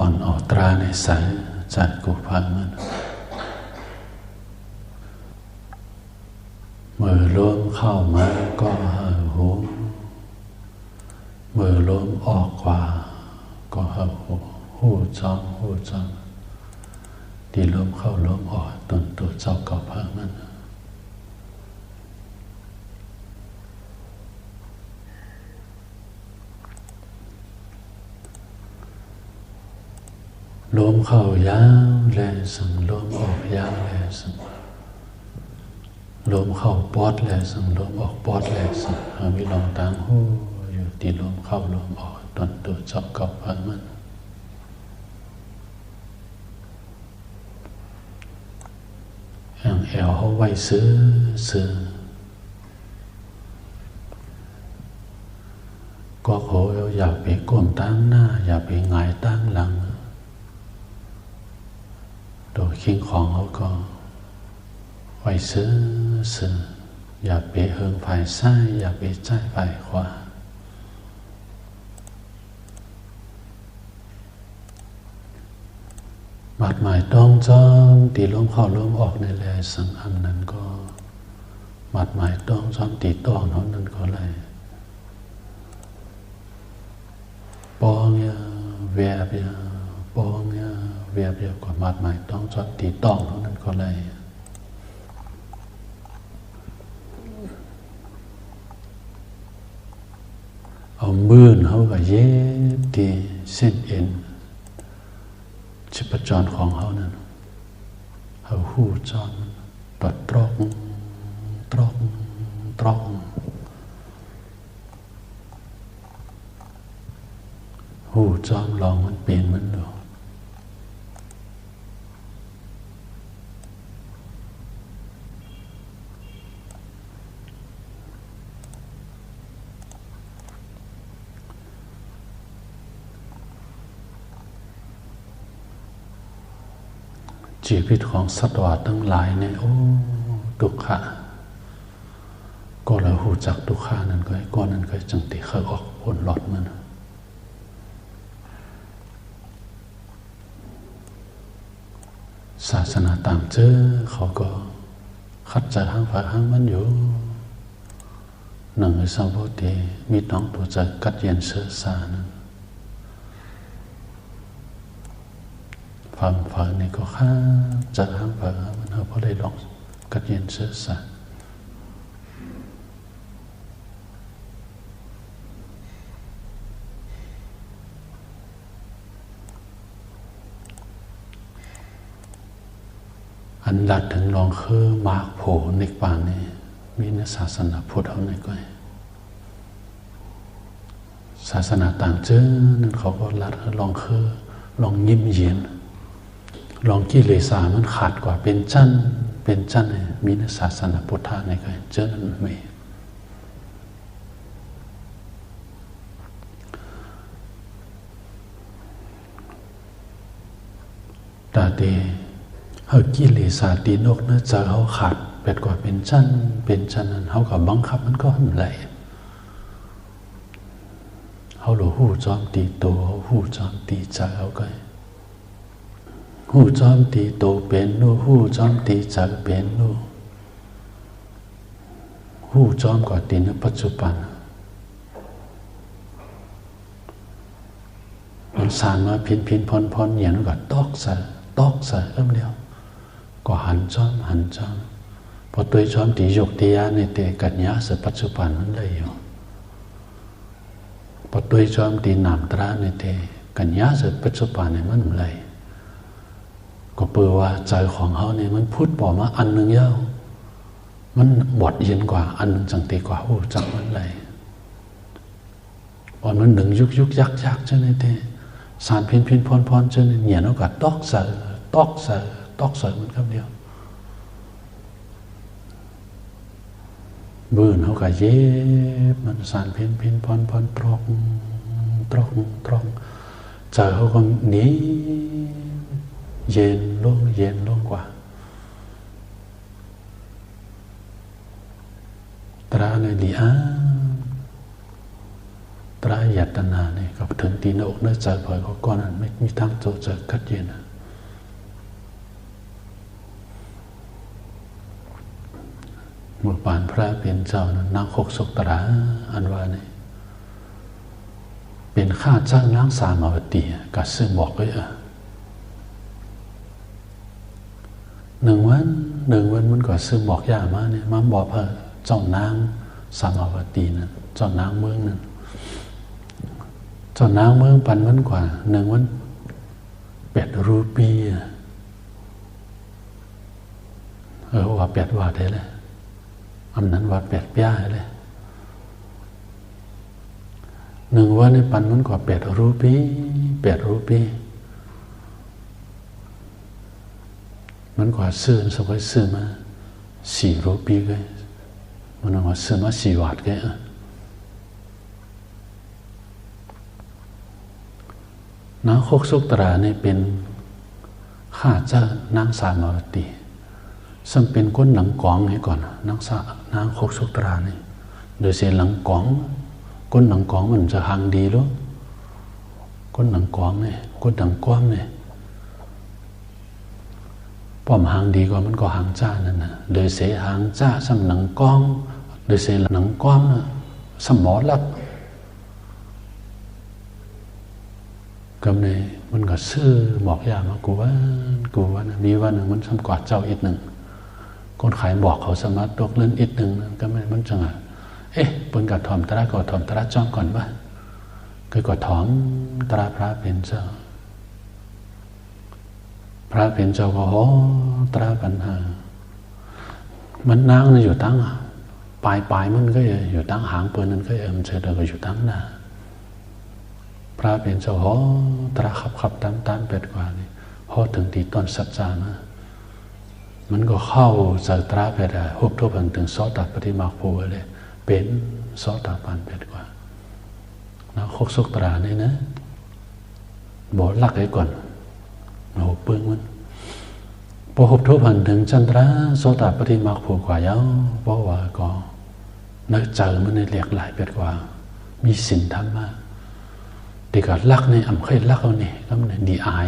อ่อนออกตราในสายจัดกูพังมันมือล้มเข้ามาก็หูมือล้มออกกว่าก็หูจองที่ล้มเข้าล้มออกตนตัวเจ้าเก่าพังมันลมเข้ายาวแรงสังลมออกยาวแรงสังลมเข้าปอดแรงสังลมออกปอดแรงสังมีลองตางหูอยู่ที่ลมเข้าลมออกตนตัวเจ้าเก่าพังมันอย่างแอวเขาไว้ซื้อก็โหอย่าไปก้มตั้งหน้าอย่าไปหงายตั้งหลังโดยคิงของเขาก็ไว้ซื้ออย่าไปเฮิงฝ่ายซ้ายอย่าไปใจฝ่ายขวาหมัดหมายต้องจ้องตีลมเข้าลมออกในแลสังอันนั้นก็หมัดหมายต้องจ้องตีต้องนั้นก็เลยปองเนี่ยแวบเนี่ยปองเนี่ยแวบเนี่ยกว่าหมัดหมายต้องจ้องตีต้องนั้นก็เลยเอามือเขาก็เย็บที่เส้นเอ็นชีพจรของเขานั้นเขาหูจรตัดตรอกหูจอมลองมันเปลี่ยนมันดูชีวิตของสัตว์ทั้งหลายเนี่ยโอ้ทุกขะก็เราหูจักทุกขานั้นก็นั้นก็จังติเขาออกผลหลอดมันศาสนาต่างเจอเขาก็ขัดใจห้างฝ่ายห้างมันอยู่หนังสาวโตมีน้องตัวใจกัดเย็นเสือสานั้นความฝันนี่ก็ข้าจะห้างฝ่ายมันเขาพอได้ลองกัดเย็นเสือสาอันลัดถึงลองคือมากโผในป่านนี้มีในศาสนาพุทธเอาในก้อยศาสนาต่างเจ้านั่นเขาก็ลัดลองคือลองยิ้มเย็นลองกิเลสมันขาดกว่าเป็นจันมีในศาสนาพุทธในก้อยเจ้านั้นไม่ตาดีเขากิเลสตีนกเนื้อเจอเขาขาดเป็ดกว่าเป็นชั้นนั้นเขากับบังคับมันก็ทำไรเขาหลูหูจอมตีโตเขาหูจอมตีใจเขาก็หูจอมตีโตเป็นนู่หูจอมตีใจเป็นนู่หูจอมกว่าตีในปัจจุบันมันสานมาพินพรอย่างนั้นก็ตอกใส่เอิ่มเดียวก็หันจอมพอตัวจอมตียกตียาในเตกัญญาสืบปัจจุบันนั้นเลยอยู่พอตัวจอมตีนามตราในเตกัญญาสืบปัจจุบันเนี่ยมันเลยก็เปื่อว่าใจของเขาเนี่ยมันพูดบอกมาอันหนึ่งเย้ามันบดเย็นกว่าอันหนึ่งจังตีกว่าโอ้จังมันเลยพอมันหนึ่งยุกยักเจ้าในเตสารพินพรเจ้าเนี่ยเนี่ยnó cảตอกใส่มันคำเดียวบืนเขาก็เย็บมันสารพินพรตรอกใจเขาก็หนีเย็นลงกว่าตราในลีอาตราหยัด ตนาเนี่ยกับถึงตีนอกเนื้อใจปล่อยเขาก้อนนั้นไม่มีทางโจเจอกัดเย็นเมื่อปานพระเป็นเจ้านั้นนางหกศกตราอันว่าเนี่ยเป็นข้าเจ้านางสามาวตีกัดซึ่งบอกไว้หนึ่งวันมันก็ซึ่งบอกยามาเนี่ยมาบอกเเจ้านางสามาวตีนั้นเจ้านางเมืองนั้นเจ้านางเมืองปันมันกว่าหนึ่งวัน8 รูปีว่า8 วาทได้เลยอำนั้นว่า8 ปีเลยหนึ่งวันในปันมันกว่า8 รูปี8 รูปีมันกว่าซื้อสมัยซื้อมา4 รูปีก็มันว่าซื้อมา4 วาทก็นางหกศกตราเนี่ยเป็นข้าเจ้านางสามาวตีซึ่งเป็นคนหลังกองให้ก่อนนางหกศกตราเนี่ยโดยเสียหลังกองคนหลังกองมันจะหังดีหรือคนหลังกองเนี่ยคนหลังก้อมเนี่ยป้อมหางดีกว่ามันก็หางจ้านั่นนะโดยเสียหางจ้าสำหนังกองโดยเสียหนังกองสมอลักกำเนมันก็ซื่อบอกยามากูว่านะมีวันหนึ่งมันสำกอดเจ้าอีกหนึ่งคนขายบอกเขาสมาร์ทตกเล่นอีกหนึ่งก็ไม่มันจังเปิ้นกับถอมตระก่อถอมตระจ้องก่อนว่าเคยก่อถอมตระพระเป็นเจ้าพระเป็นเจ้าก็ตระปัญหามันนางอยู่ตั้งปลายมันก็อยู่ตั้งหางเปิ้นนั้นก็มันเฉยๆก็อยู่ตั้งหน้าพระเป็นเจ้าตระขับตามเป็ดกว่านี่ถึงตีต้นสัจจามามันก็เข้าจากตระเป็ดหุบทบถึงโสตปฏิมาภูเลยเป็นโสตปันเป็ดกว่านะหกศกตราเนี่ยนะบอกลักไว้ก่อนหุบปึ้งมันพอหุบทบถึงจันทราโสตปฏิมาภูกว่าเย้าเพราะว่าก็นักเจอมันในเรียกหลายเป็ดกว่ามีสินธรรมะเด็กลักเนี่ยเคยลักเอาเนี่ยก็มันดีอาย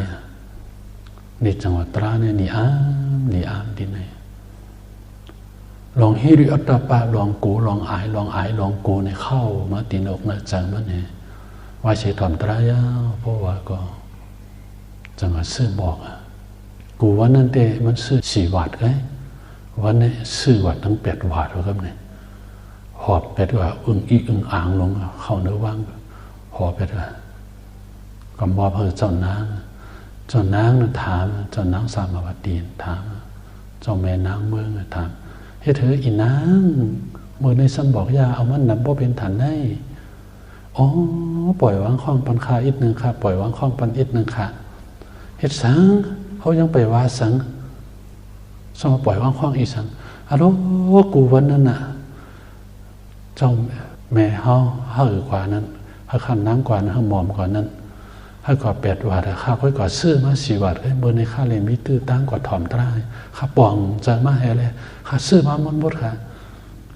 ในจังหวัดตราเนี่ยดีอามดีไหนลองฮิริอัตตปะลองกูลองอายลองกูเนี่ยเข้ามาตีนอกนะจังมันเนี่ยว่าเฉยถอมตรายาเพราะว่าก็จังหวัดซื่อบอกกูวันนั้นเตมันซื่อ4 วาทไงวันนี้ซื่อวัดทั้ง8 วาทแล้วครับเนี่ยหอบ8 ว่าอึ้งอ่างลงเข้าเนื้อว่างหอบ8 ว่าก็มอบให้เจ้านางถามเจ้านางสามาวตีถามเจ้าแม่นางเมืองถามให้เธออีนางเมื่อในสัมบอกยาเอามันนำบ่เป็นฐานได้ปล่อยวางข้องปันคาอีกหนึ่งค่ะปล่อยวางข้องปันอีกหนึ่งค่ะเฮ็ดสังเขายังไปว่าสังสมปล่อยวางข้องอีสังกูวันนั้นน่ะเจ้าแม่เฮากว่านั้นเฮาขั้นน้ำกว่านั้นเฮาหมอมกว่านั้นให้ก่อ8 วาทข้าค่อยก่อซื้อมา4 วาทเมื่อในข้าเลยมีตื้อตั้งกว่าถอมตราข้าปองจะมาให้เลยข้าซื้อมามันบดค่ะ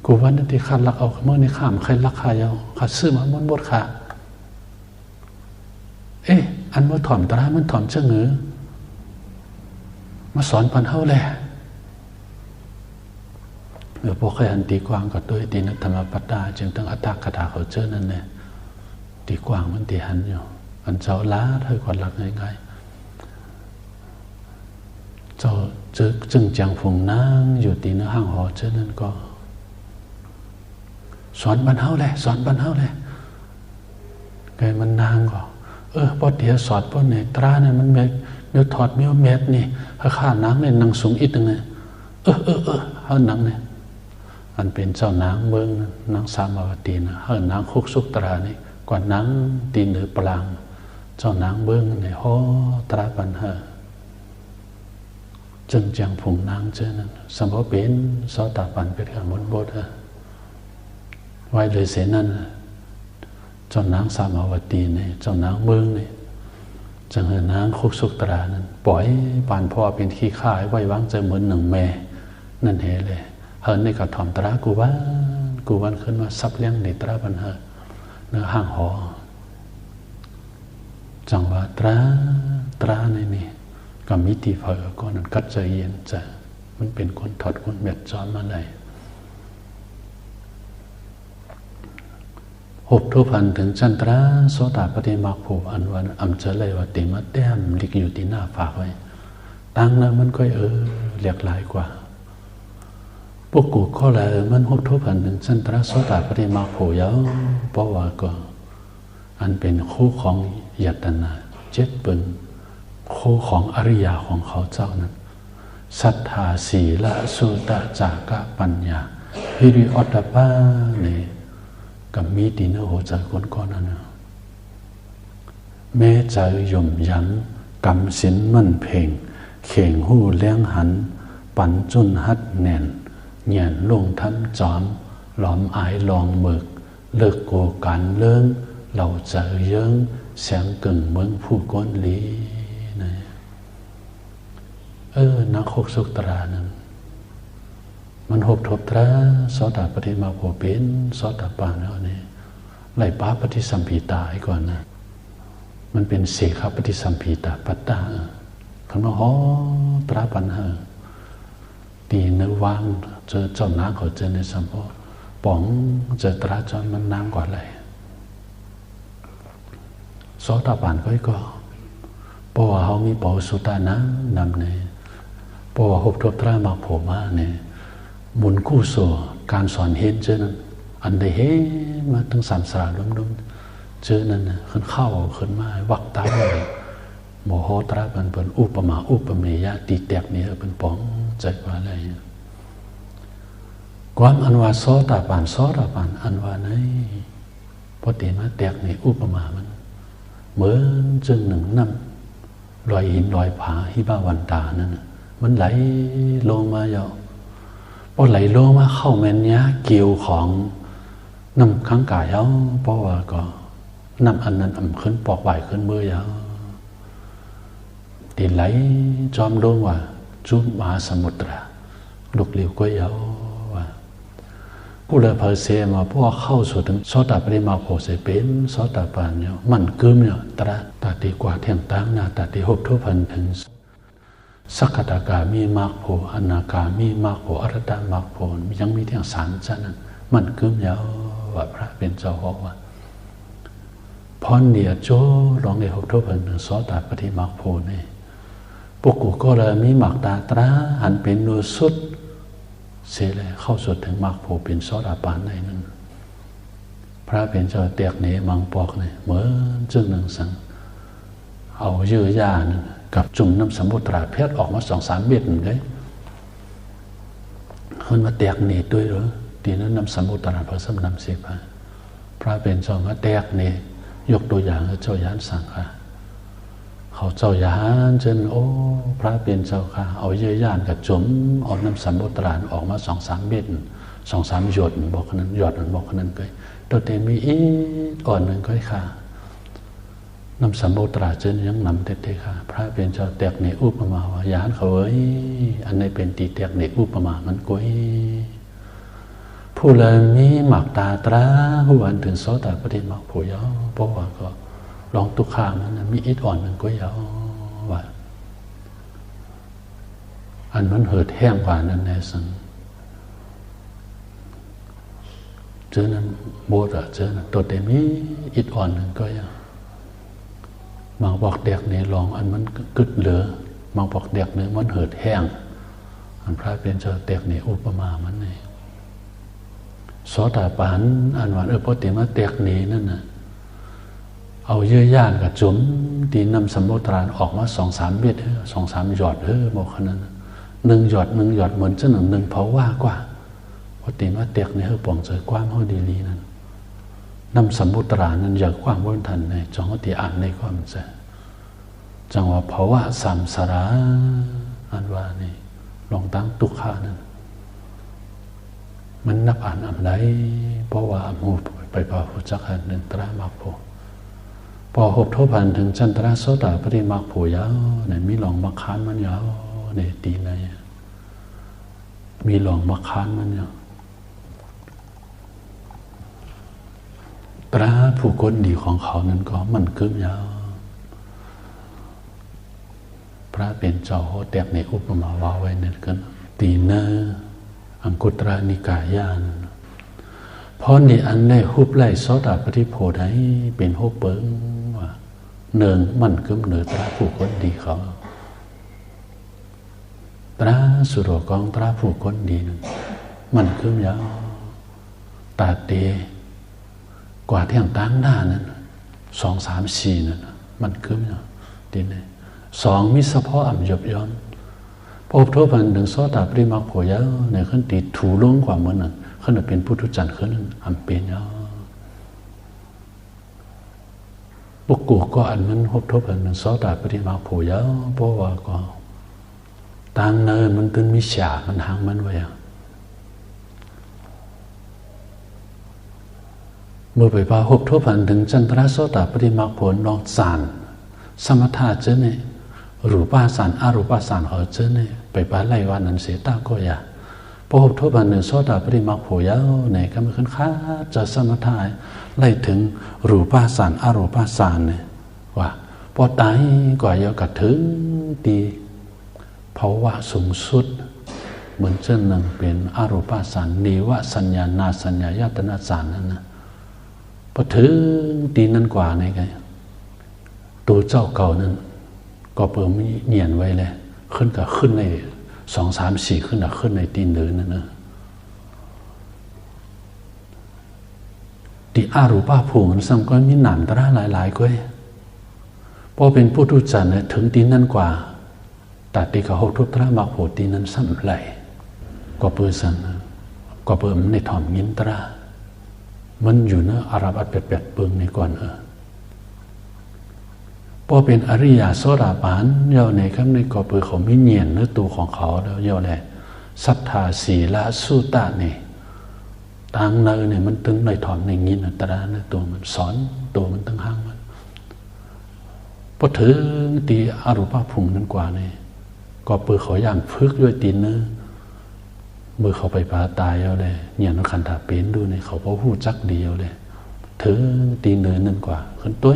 กูวันนั้นที่ข้าลักเอาเมื่อในข้ามใครลักข้าเยาข้าซื้อมามันบดค่ะอันว่าถอมตรามันถอมเชื่อเงือมาสอนปันเฮาแหละพวกใครอันตีกว้างก็ด้วยตีนักธรรมปัตตาจึงต้องอัตตาคาถาเขาเจอนั่นแหละตีกว้างมันตีหันอยู่อันเจ้าล้าเท่าก่อนหลักง่ายๆเจ้าจึงจังฝงนางอยู่ตีเนื้อห้างหอเช่นนั้นก็สอนบรรเทาเลยไงมันนางก็พอเดี๋ยวสอนพอเนี่ยตราเนี่ยมันเดี๋ยวถอดเมียวเม็ดนี่ข้านางเนี่ยนางสูงอีกนึงเนี่ยเอานางเนี่ยอันเป็นเจ้านางเมืองนางสามาวตีนะนางคุกสุกตรานี่กว่านางตีเหนือปรางเจ้านางเบิ้งในตราปัญหาจึงจังผงนางเจนั้นสมบูรณ์เป็นโสตปันเป็นการมนบดไว้เลยเสียนั่นเจ้านางสามาวตีเนี่ยเจ้านางเบิ้งเนี่ยจังเห็นนางคุกสุกตรานั้นปล่อยปานพ่อเป็นขี้ข้าไว้วางใจเหมือนหนึ่งแม่นั่นเหเลยเฮินในกับถอมตรากูวันขึ้นมาซับเลี้ยงในตราปัญหาเนื้อห้างหอ จังว่าตราในนี่ก็มิติเผอก็นั้นกัดใจเย็นจะมันเป็นคนถอดคนเม็ดจอมมาเลย6 ทุพันถึงจันทราโสตปฏิมาภูอันวันอำเจเลยว่าติมาแต้มลิกอยู่ที่หน้าฝากไว้ตั้งนั้นมันก็เรียกหลายกว่าพวกกูก็เลยมัน6 ทุพันถึงจันทราโสตปฏิมาภูยาวเพราะว่าก็อันเป็นคู่ของยตนา7 เป็นคู่ของอริยาของเขาเจ้านั้นศรัทธาศีลสุตะจากะปัญญาวิริอัตตปาเนี่ยกับมีดีเนื้อหัวใจคนก้อนนั้นแม่ใจยมยันกำสินมันเพ่งเข่งหูเลี้ยงหันปันจุนฮัดแน่นเหยียนลงทั้งจอมหลอมอายลองเบิกเลิกโกการเลื่องเราใจเยิ้งแสงกึ่งเมืองผู้ก้นลีนะนักหกสุตรานั้นมัน6 ทบตราโสตปฏิมาโภเป็นโสตปานแล้วนี่ไล่ป้าปฏิสัมพีตาให้ก่อนนะมันเป็นเสขปฏิสัมพีตาปัตตาคำว่าตราปัญหาตีเนื้อวางเจอเจ้าน้ำเขาเจอในสัมโพป๋องเจอตราจอนมันน้ำกว่าอะไรโสตปานก็เพราะว่าเขามีปอสุตานะนำเนี่ยเพราะว่า6 ทบตรามาโภมาเนี่ยมุนกู้โซการสอนเห็นเจอนั้นอันใดเห็นมาทั้ง3 สาล้มๆเจอนั้นขึ้นเข้าขึ้นมาวักตาเลยโมโหตราเป็นอุปมาอุปเมยะตีแตกนี่เป็นป๋องใจว่าอะไรความอันว่าโสตปานอันว่าไหนพอตีมาแตกนี่อุปมามันเหมือนจึงหนึ่งน้ำลอยหินลอยผาหิบาวันตานั่นมันไหลลงมาอย่างพอไหลลงมาเข้าแม่นยะเกี่ยวของน้ำข้างกายเขาเพราะว่าก็น้ำอันนั้นขึ้นปอกไหวขึ้นมือเขาตีไหลจอมโดนว่าจุ่มมหาสมุทรลูกเหลียวก็เขาว่าผู้เลยเพอเสียมาพวกเข้าสู่ถึงโสตปฏิมาโภเสเป็นโสตปานเนี่ยมันกึมเนี่ยตาตีกว่าเที่ยงตั้งนาตาตี6 ทุพันถึงสักขตากามีมากโภอนาคามีมากโภอรหัตมากโภยังมีเที่ยง3 ชั้นนั้นมันกึมยาวว่าพระเป็นเจ้าบอกว่าพรเดียโจลองใน6 ทุพันถึงโสตปฏิมาโภนี่พวกกูก็เลยมีหมักตาตราหันเป็นนูสุดเสียเลยเข้าสุดถึงมากโภเป็นโสดาปานในนั้นพระเป็นเจ้าเตียกเนมังปอกเนี่ยเหมือนจึงหนึ่งสังเอาเยื่อยานึงกับจุ่มน้ำสมุทราเพชรออกมา2-3 เม็ดเลยขึ้นมาแตกเนตด้วยหรือตีนั้นน้ำสมุทราผสมน้ำเสียพระเป็นเจ้ามาแตกเนยกตัวอย่างเจ้ายานสั่งค่ะเขาเจ้ายานเช่นพระเป็นเจ้าค่ะเอาเยื่อยานกับจุ่มเอาน้ำสมุทราออกมา2-3 เม็ด2-3 หยดบอกขนาดหยดบอกขนาดก็ตัวเต็มมีอีอ่อนหนึ่งก็ค่ะน้ำสมุทราเจนยังนำเตะค่ะพระเป็นเจ้าแตกในอุปมาว่ายานเขาอันนี้เป็นตีแตกในอุปมามันก้อยผู้เลยมีหมักตาตราหัวอันถึงโสตปฏิมาโภยาวเพราะว่าก็ลองตุข้ามันมีอิดอ่อนมันก้อยยาวว่าอันมันเหิดแห้งกว่านั้นแน่สังเจอนั้นโบดเจอนั้นตัวเต็มมีอิดอ่อนหนึ่งก็ยังบางบอกเด็กเนี่ยลองอันมันกึดเหลือบางบอกเด็กเนี่ยมันเหิดแห้งอันพระเป็นเจ้าเด็กเนี่ยอุปมามันนี่โสตปานอันว่าพอติมาเด็กเนี่ยนั่นน่ะเอาเยื่อย่านกับจุ๋มตีนำสมุทรานออกมา2-3 เม็ด2-3 หยอดบอกขนาด1 หยอดเหมือนจะหนึ่งเผาว่ากว่าพอติมาเด็กเนี่ยป่องเจอกว้างเขาดีๆนั่นน้ำสมุทรานั้นอยากความว่นทันในจังหวะที่อ่านในความใจจังหวะภาวะสัมสาระอันว่านี่ลองตั้งตุกขานั้นมันนับอ่านอ่ำไรเพราะว่ามูไปพาผู้จักหันหนึ่งตรามาโพพอ6 ทุพันถึงจันทราโสตปฏิมาโภยาวเนี่ยมีหลองมาค้านมันยาวในตีในมีหลองมาค้านมันยาวตราผู้คนดีของเขานั้นก็มันกึมยาว ระเป็นเจ้าโหแตกในอุปมาวาไว้นั่นกันตีเนอังคุตระนิกายานเพราะนี่อันในฮุบไล่โสดาปฏิโพได้เป็นฮุบเบิ้งว่าเนิงมันกึมเหนือตราผู้คนดีเขาตราสุรกองตราผู้คนดีนั่นมันกึมยาวตาเตกว่าเที่ยงตั้งหน้านั้น2 3 4นั่นมันกึมยาวดีเนี่ย2มิสะเพาะอ่ำยบย้อนพบทั่วพันถึงโสดาปฏิมาโผยาวในขั้นตีถูลงกว่าเหมือนนั้นขั้นเป็นพุทธจันทร์ขั้นอ่ำเป็นยาวปุกกูก็อันมันพบทั่วพันถึงโสดาปฏิมาโผยาวเพราะว่าก็ต่างเนินมันตึงมิจฉามันหางมันไว้เมื่อไปพาพบทั่วพันถึงจันทรโสดาปฏิมาผลนอกสารสมถะเจ้าเนี่ยรูปาสารอรูปาสารเขาเจ้าเนี่ยไปปาไล่วันนั้นเสียตาก็อย่าพอพบทั่วพันหนึ่งโสดาปฏิมาโผยาวเนี่ยก็มันขึ้นค่าจะสมถะไล่ถึงรูปาสารอรูปาสารเนี่ยว่าพอตายก็ยังกระถึงตีภาวะสูงสุดเหมือนเช่นหนึ่งเป็นอรูปาสารนิวสัญญานาสัญญายตนะสารนั่นนะพอถึงตีนั้นกว่าในไงตัวเจ้าเก่านั้นก็เปิดเนียนไว้เลยขึ้นกับขึ้นใน2 3 4ขึ้นกับขึ้นในตีนเดินนั่นนะที่อรูปาภูมิซ้ำก็มีหนามตระหลายๆก้อยพอเป็นผู้ทุจันทร์ถึงตีนนั้นกว่าแต่ตีกับหกทุตระมาโผตีนั้นซ้ำไหลก็เปิดสันก็เปิดในถ่อมยินตระมันอยู่เนื้ออารับอัดเป็ดเปิงในก่อนพอเป็นอริยโสดาปันเยาในคำในก็เปิดเขาไม่เนียนเนื้อตัวของเขาแล้วเยาแหละศรัทธาศีลสุตะเนี่ยต่างเนยเนี่ยมันตึงในถ่อมในยินตระในตัวมันสอนตัวมันตึงห้างมันพอถึงตีอรูปภูมินั้นกว่าเนี่ยก็เปิดเขาย่างพึกด้วยตีนเนื้อเมื่อเขาไปปาตายเอาเลยเนี่ยนักขันธาเป็นดูในเขาพอพูดจักเดียวเลยถึงตีเนินนั่นกว่าขึ้นตัว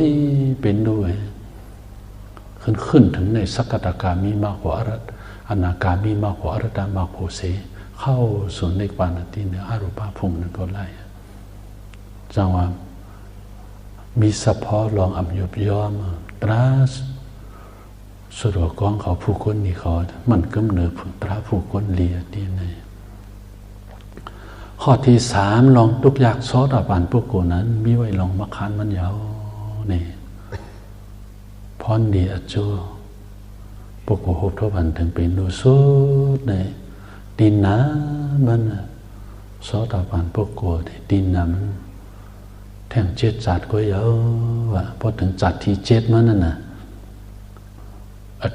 เป็นด้วยขึ้นถึงในสักกตากามีมากกว่าอนาคามีมากกว่าอรตามากโพเสเข้าส่วนในปานตีเนื้ออรูปภูมินั่นก็ไล่จังว่ามีสะพอลองอับยบย้อมตราสุดกองเขาผู้คนนี่เขามันก็เหนือตราผู้คนเลียตีในข้อที่3ลองทุกอยากโสดาปันพวกกูนั้นมีไว้ลองมะขานมันยาวนี่พรดีอจูพวกกูหบทบันถึงเป็นดูสุดในดินน้ำมันโสดาปันพวกกูดินน้ำแท่งเจ็ดจัดก็ยาวว่าพอถึงจัดที่7มันนั่นน่ะ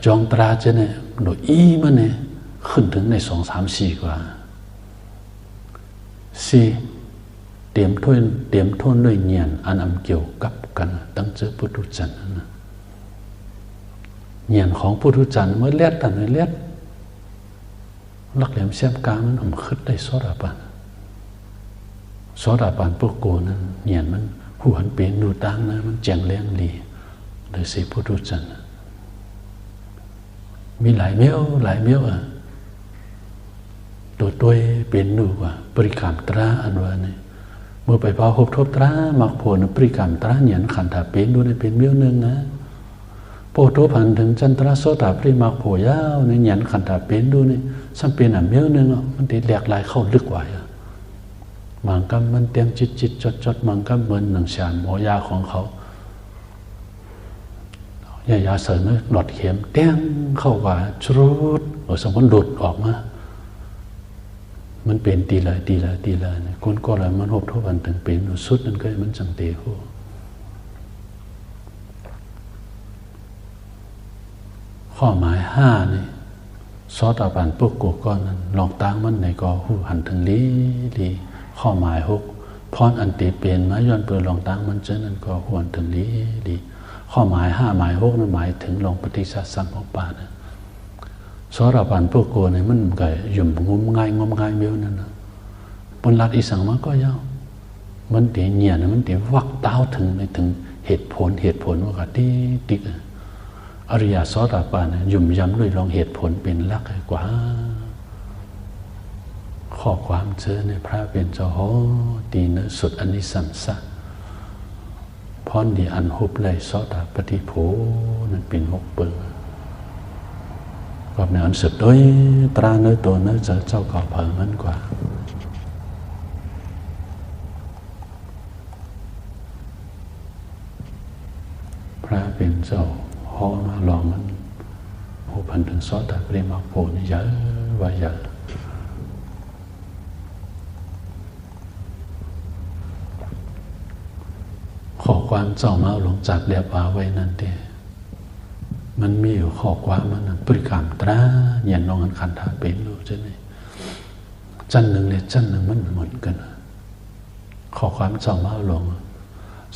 จองตราจะเนี่ยโดยมันเนี่ยขึ้นถึงใน2 3 4กว่าเตรียมทุนด้วยเงียนอันอำเกี่ยวกับกันตั้งเจอพุทธจันทร์นะเงียนของพุทธจันทร์เมื่อเลียดแต่ไม่เลียดลักแหลมเสียบกลางมันขึ้นได้โสดาปันพวกโกนั้นเงียนมันหัวเป็นดูตั้งนะมันแจงเลี้ยงลีโดยสิพุทธจันทร์มีหลายเมี้ยวตัวเป็นดูว่าปริกรรมตราอันว่านี่เมื่อไปพอหบทบตรามักผลปริกรรมตราเหยียนขันธาเป็นดูในเป็นเมี้ยวนึงนะโพธิพันถึงจันทรโสดาปริมักโผยาวในเหยียนขันธาเป็นดูนี่ซ้ำเป็นเมี้ยวนึงมันติดแหลกลายเข้าลึกกว่ามันก็มันเตียงจิตจดมันก็เหมือนหนังฉานหมอยาของเขายาเสริมหลอดเข็มเตี้ยงเข้าว่าชุดสมมติหลุดออกมามันเป็นตีเลยคนก็เลยมันหบทบวันถึงเป็นสุดนั่นก็มันจังเตะหัวข้อหมาย5นี่โสดาปันพวกกูก็นั้นลองตั้งมันในก็หูหันถึงลีข้อหมาย6พรอันติเป็นมาย้อนเปิดลองตั้งมันเจนั้นก็หวนถึงลีข้อหมาย5หมาย6นั้นหมายถึงลองปฏิสัตสัมภปานะโสดาปันพวกกูเนี่ยมันก็ยุ่มงมง่ายเบี้ยวนั่นนะบนรัดอีสังมันก็ยาวมันเดี๋ยวเนี่ยนะมันเดี๋ยววักเต้าถึงเหตุผลว่ากะติ๊ก อริยสัจปานะยุ่มย้ำด้วยลองเหตุผลเป็นหลักกว่าข้อความเจอในพระเป็นเจ้าโหตีเนื้อสุดอันนี้สัมสะพรดีอันหุบไหลสอดาปฏิโภนั่นเป็นหกเปิงกับในอันสุดด้วยตราเนื้อตัวเนื้อเจอเจ้าก่อเผยมันกว่าพระเป็นเจ้าหอมาลองมันหูพันถึงสอดาปฏิมาโภนี่เยอะว่าเยอะข้อความเจ้ามาลงจากเรียบว่าไว้นั่นเองมันมีอยู่ข้อความมันปริกรรมตราเย็นลองกันขันธาเป็นรู้ใช่ไหมจันหนึ่งเนี่ยจันหนึ่งมันเหมือนกันข้อความเจ้ามาลง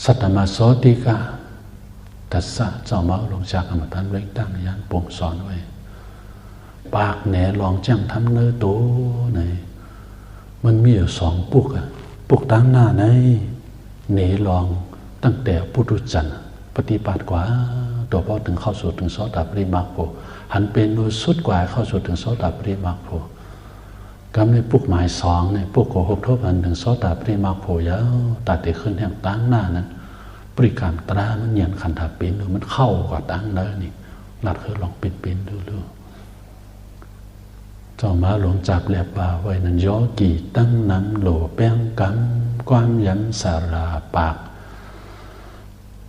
สัตตมาโสติกาตัสสะเจ้ามาลงจากอมตะเวกตั้งยันปงสอนไว้ปากแหนลองจ้างทำเนื้อโตไหนมันมีอยู่สองปุกปุกตั้งหน้าในเหนลองตั้งแต่ปุถุจันทร์ปฏิบัติกว่าตัวพอถึงเข้าสู่ถึงโสดาปฏิมาโภหันเป็นโดยสุดกว่าเข้าสู่ถึงโสดาปฏิมาโภกำในปุกหมายสองในปุกโกหกทบอันถึงโสดาปฏิมาโภยาวตัดแต่ขึ้นแห่งตั้งหน้านั้นปริกรรมตรามันเนียนขันธาเป็นดูมันเข้ากว่าตั้งเลยนี่หลัดคือลองเป็นดูเจ้ามาหลวงจับแลบบ่าไว้นั้นย่อกี่ตั้งนั้นโหลแป้งกำความยันสาราปาก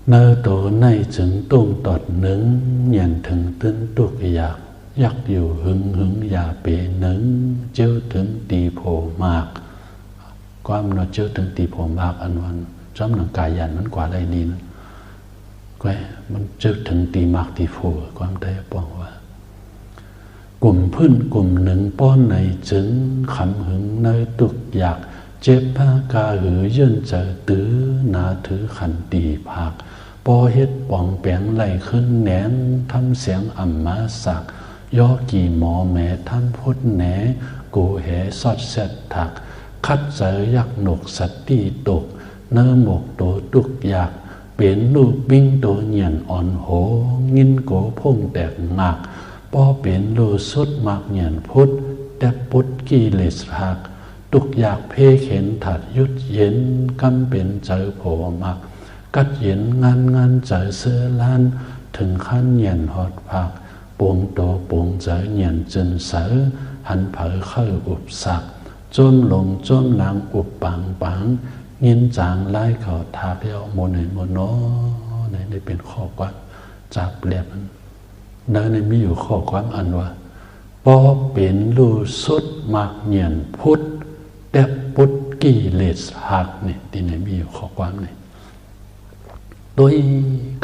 เนื้อตัวในจึงตุ้งตอดหนึ่งยันถึงตื้นตุกอยากอยู่หึงอย่าเปหนึ่งเจ้าถึงตีโพมากความเราเจ้าถึงตีโพมากอันวันจอมหนังกายยันมันกว่าไรนี่นะก็มันเจ้าถึงตีมากตีโพความได้ป้องว่ากลุ่มพื้นกลุ่มหนึ่งป้อนในจึงขำหึงเนื้อตุกอยากเจ็บผ้ากาหือยื่นเจอตื้อนาถือขันตีผักปอเฮ็ดป่องแปงไหลขึ้นแหนงทำเสียงอ่ำมาสักย่อกี่หมอแม่ท่านพุทธแหนกูแหสอดเสร็จถักคัดเจอยักหนกสัตตีตกเนื้อหมกโตตุกอยากเป็นลูกบิ้งโตเหยียนอ่อนโหงินโกพงแตกหนักปอเป็นลูสุดมากเหยียนพุทธแต่พุทธกิเลสหักตุกอยากเพเข็นถัดยุดเย็นกำเป็นเจอโผมักกัดเย็นงานเจอเสื้อล้านถึงขั้นเหยียนหอดผักปวงโตปวงเจอเหยียนจนเสือหันเผยเข้าอุบสักจ้มลงจ้มลางอุบปังเงินจางไล่เขาทาเพียวโมนโมโนนี่เป็นข้อความจับเรียบเดินในมีอยู่ข้อความอันว่าปอเป็นลูสุดมากเหยียนพุทธแต่พุทธกิเลสหักนี่ที่ไหนมีอยู่ข้อความนี่โดย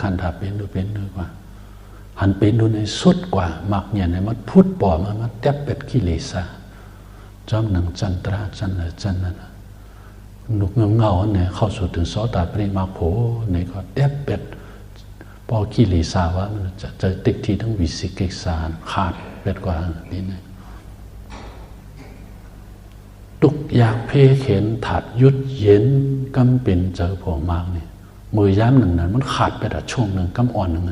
ขันธาเป็นดูเป็นดูกว่าหันเป็นดูในสุดกว่ามักเนี่ยในมันพุทธปอมันแต่เป็ดกิเลสจอมหนังจันทราจันอะไรจันนั่นนุกเงาเนี่ยเข้าสู่ถึงโสดาปฏิมาโภเนี่ยก็แต่เป็ดพอกิเลสว่ามันจะติดที่ทั้งวิสิกิสารขาดเป็ดกว่านี่นะตุกอยากเพเข็นถัดยุดเย็นกำเป็นเจอผมมากนี่มือย้ำหนึ่งนั้นมันขาดไปแต่ช่วงหนึ่งกำอ่อนหนึ่ง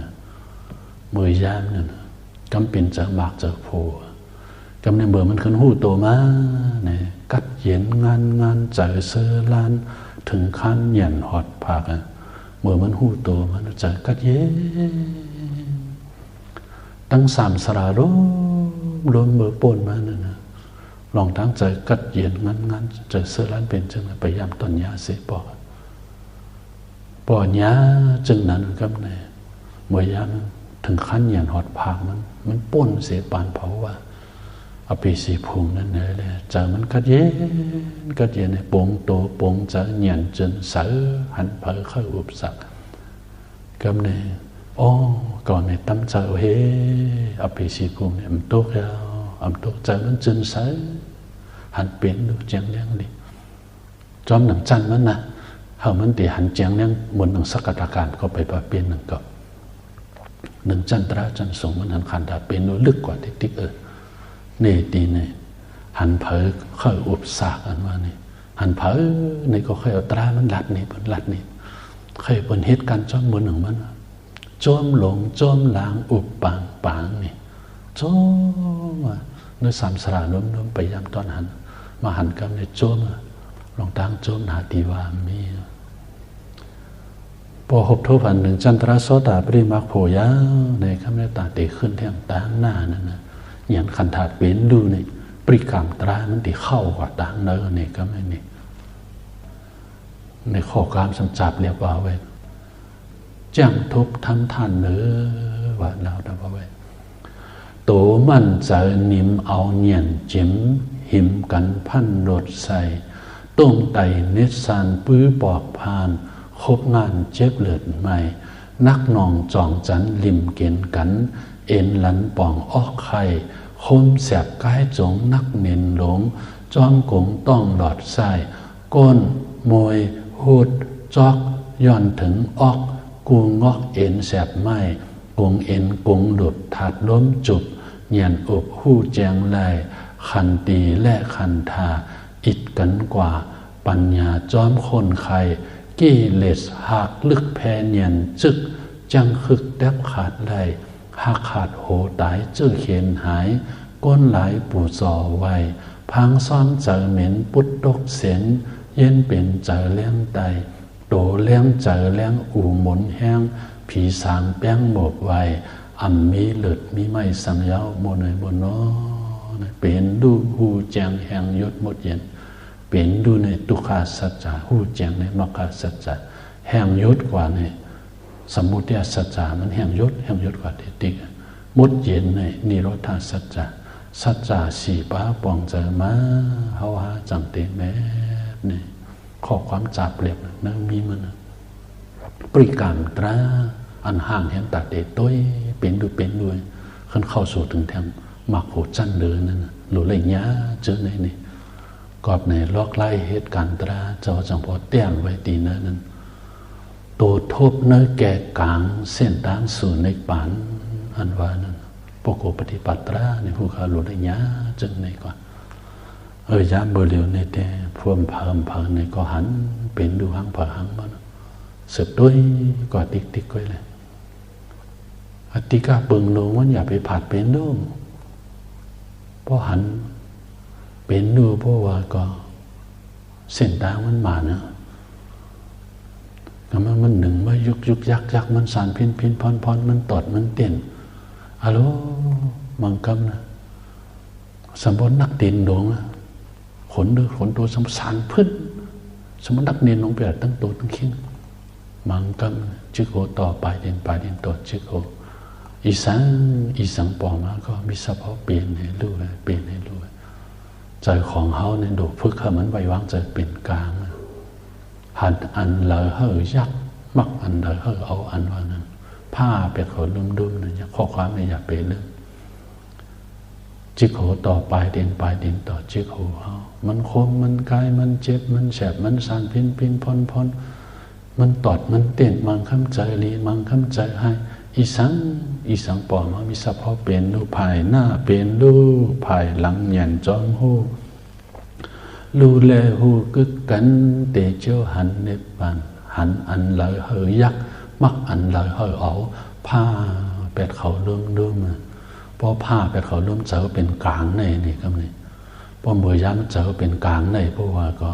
มือย้ำหนึ่งกำเป็นเจอมากเจอโพกำในเบอร์มันขึ้นหูโตมาเนี่ยกัดเย็นงานเจอเสื้อล้านถึงขั้นเหยียนหอดผักเมื่อมันหูโตมันเจอกัดเย็นตั้งสามสระรวมเบอร์ปนมาเนี่ยนะลองทั้งใจกัดเย็นงั้นเจอเสื้อล้านเป็นจังไปยามตอนยาเสียปอญาจึงนั้นครับเนี่ยเมื่อยามถึงขั้นเหยียนหอดผักมันป้นเสียปานเผาว่าอภิสิภูมินั่นเลยเจอมันกัดเย็นในปงโตปงเจอเหยียนจนเสือหันเผยเข้าอุปสรรคครับเนี่ยก่อนในตั้มเจอเฮอภิสิภูมิเนี่ยมันโตแล้วโตเจอมันจนเสือหันเป็นดูเจียงเลี้ยงดิจอมหนังจันมันนะเขามันตีหันเจียงเลี้ยงบนหนังสักกะการก็ไปปะเปลี่ยนหนึ่งก็หนึ่งจันทราจันทรงมันหันขันดาเป็นดูลึกกว่าติ๊กนี่ตีนี่หันเผยเข้าอุปสรรคอันว่านี่หันเผยนี่ก็เคยเอาตรามันลัดนี่บนลัดนี่เคยบนเหตุการณ์จอมบนหนึ่งมันจ จมหลงจมหลางอุบปางนี่จมนึกสามสระล้มไปย้ำตอนหันมาหันกำในจมลองตั้งจมหาตีวามีพอหบทุบอันหนึ่งจันทรโสตาปริมักโผยาในคำนี้ตาเตะขึ้นแทงตั้งหน้านั่นนะยันขันถาดเป็นดูในปริกรรมตรามันตีเข้ากว่าตั้งเนื้อเนี่ยก็ไม่นี่ในข้อความสำจับเรียกว่าไว้จ้างทุบทำท่านเนื้อว่าเราได้ว่าไว้โตมันจะนิ่มเอาเนียนจิ้มหิมกันพันรถใส่ต้มไตเนสานปื้อปอกพานคบงานเจ็บเลือดใหม่นักนองจองจันริมเกณฑ์กันเอ็นหลันป่องออกไข่คมแสบก้ายจงนักเน้นหลงจอมกงต้องหลอดใส่ก้นมวยหูดจอกย่อนถึงออกกูงอกเอ็นแสบไหมกงเอ็นกงดุดถาดล้มจุบเงียนอบหู้แจงไหลคันตีและคันทาอิดกันกว่าปัญญาจอมคนไข่กิเลสหักลึกแพเนียนจึกจังคึกแทบขาดไหลหักขาดโหตายเจื้อเขียนหายก้นไหลปูจ่อไวพังซ้อนเจอเหม็นปุดตกเสียนเย็นเป็นเจอเลี้ยงไตโตเลี้ยงเจอเลี้ยงอู่หมุนแห้งผีสางแป้งหมบไวอ่ำมีเลือดมีไม่สังเย้าโมเนยโมโนเป็นดูหูแจงแห่งยศหมดเย็นเป็นดูในตุขาสัจจะหูแจงในมรรคสัจจะแห่งยศกว่าในสมุทัยสัจจะมันแห่งยศกว่าที่ติหมดเย็นในนิโรธาสัจจะสัจจะสี่ป้าปองเจอมาเฮาหาจังเตแม่นี่ข้อความจับเปรียบนั่งมีมันปริกรรมตราอันห่างแห่งตัดเดต้อยเป็นด้วยขึ้นเข้าสู่ถึงแถมหมักโหจันเดินนั่นหรืออะไรเงี้ยเจอในนี่กอบในลอกไล่เหตุการณ์ตราเจ้าจังพอเตี้ยงไว้ตีเนื้อนั้นตัวทบเนื้อแก่กลางเส้นทางสู่ในป่านอันว่านั้นปกปฏิปัตตราในผู้ขาหลุดอะไรเงี้ยจึงในก่อนยามเบอร์เลียวในแต่พวมเพิ่มในก็หันเป็นดูหังเผาหังมันสืบด้วยก็ติ๊กไว้เลยอติกาเบิ่งลงมันอย่าไปผัดเป็นดูเพราะหันเป็นดูเพราะว่าก็เส้นทางมันมาเนาะมันหนึ่งมายุกยักมันสานพินพรมันตอดมันเต้นฮัลโหลมังกำนะสมบูรณ์นักเต้นดวงขนตัวสมสารพื้นสมบูรณ์นักเนียนลงไปตั้งตัวตั้งขิ้งมังกำจิโกต่อไปเดินต่อจิโกอีสังปอมาก็มีสภาพเปลี่ยนให้รู้ใจของเขาในดูพึกเขาเหมือนไว้วางใจเป็นกลางหันอันเลยเฮยักมักอันเลยเฮเอาอันว่านั้นผ้าไปเขาลุ่มๆเนี่ยข้อความไม่อยากไปเรื่องจิโกต่อไปเดินต่อจิโกเขามันคมมันกายมันเจ็บมันแสบมันสั่นพินพรมันตอดมันเต้นมังคำใจลีมังคำใจให้อีสังปอมามีสภาพเป็นรูภายหน้าเป็นรูภายหลังยันจอมหูลูเลหูกึกกันเตเจ้าหันเนปานหันอันเลยเฮยักมักอันเลยเฮเอาผ้าเป็ดเขาลุ่มพอผ้าเป็ดเขาลุ่มเจอเป็นกลางในนี่ก็นี่พอเมื่อยามเจอเป็นกลางในเพราะว่าก็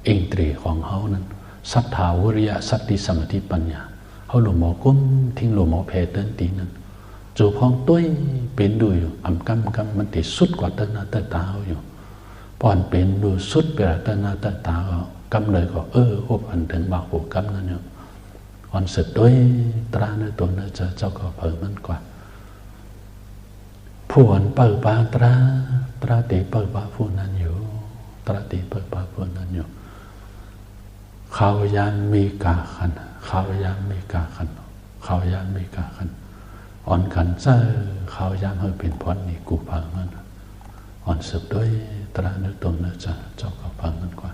อินทรีย์ของเขานั้นศรัทธาวิริยะสติสมาธิปัญญาเขาหลวงหมอกุ้มทิ้งหลวงหมอเพเตินตีนั้นจูพองตุ้ยเป็นดูอยู่อ่ำกำมันติดสุดกว่าตนาตาอยู่ปอนเป็นดูสุดเปรตนาตาก็กำเลยก็อบอันถึงบากหูกำนั่นอยู่อ่อนสุดด้วยตราในตัวนั้นเจ้าก็เพิ่มมันกว่าผู้อันเปิดปาตราตีเปิดปาผู้นั้นอยู่ตราตีเปิดปาผู้นั้นอยู่เขายานมีกาขันเขายามไม่กาขันอ่อนขันเจ้าเขายามเฮอเป็นพรนี่กูพังมันอ่อนสืบด้วยตราเนื้อตรงเนื้อเจ้าก็พังมันกว่า